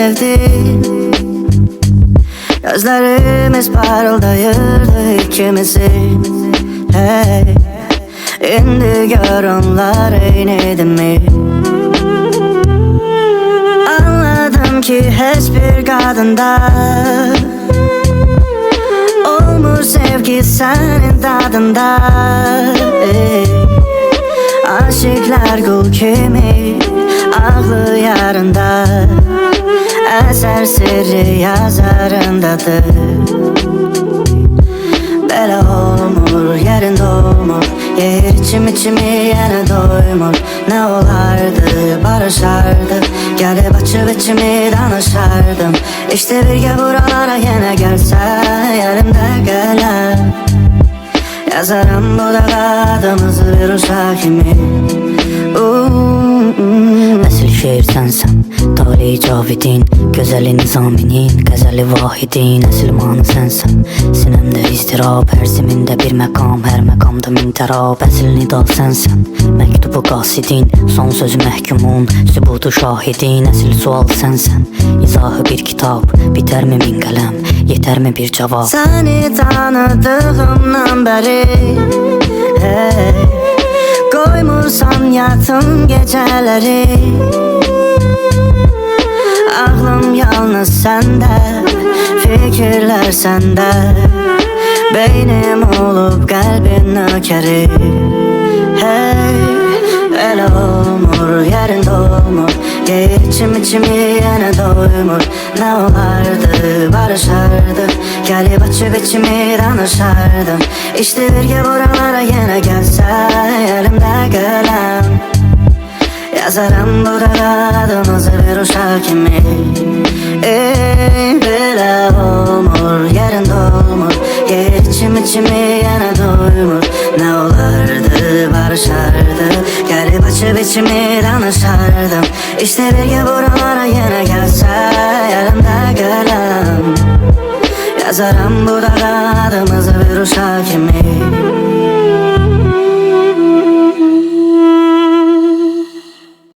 sevdik. Gözlerimiz parıldayırdı ikimizin. Hey, indi gör onlar eyniydi mi? Anladım ki heç bir kadında olmur sevgi senin dadında. Hey, aşıklar kul kimi ağlı yarında, eser sirri yazarındadır. Belə olmur, yerinde olmur, yer içimi yine doymur. Ne olardı, barışardık, gelip açıp içimi danışardım. İşte birge buralara yine gelse, elimde kalem yazarım bu da adımızı bir uşak kimi. Nəsil şeir sənsən, Tali Cavidin, gözəli Nizaminin, qəzəli Vahidin. Nəsil manı sənsən, sinəmdə izdirab, hər zimində bir məqam, hər məqamda min tərab. Əsil nidal sənsən, məktubu qasidin, son sözü məhkumun, sübutu şahidin. Əsil sual sənsən, izahı bir kitab, bitərmi min qələm, yetərmi bir cavab? Səni tanıdığımdan bəri, hey, koymursan yatım geceleri. Aklım yalnız sende, fikirler sende. Beynim olup kalbin nökeri. Hey, öyle olmur, yerinde olmur, içimi yine doymur. Ne olardı, barışardık, gelip açıp içimi danışardım. İşte birge buralara yine gelse, elimde kalem yazarım bu da adımızı bir uşak kimi. Böyle olmur, yerinde olmur, içimi yine doymur. Ne olardı, barışardık, gelip açıp içimi danışardım. İşte birge buralara yine gelse, elimde kalem yazarım bu da adımızı bir uşak kimi.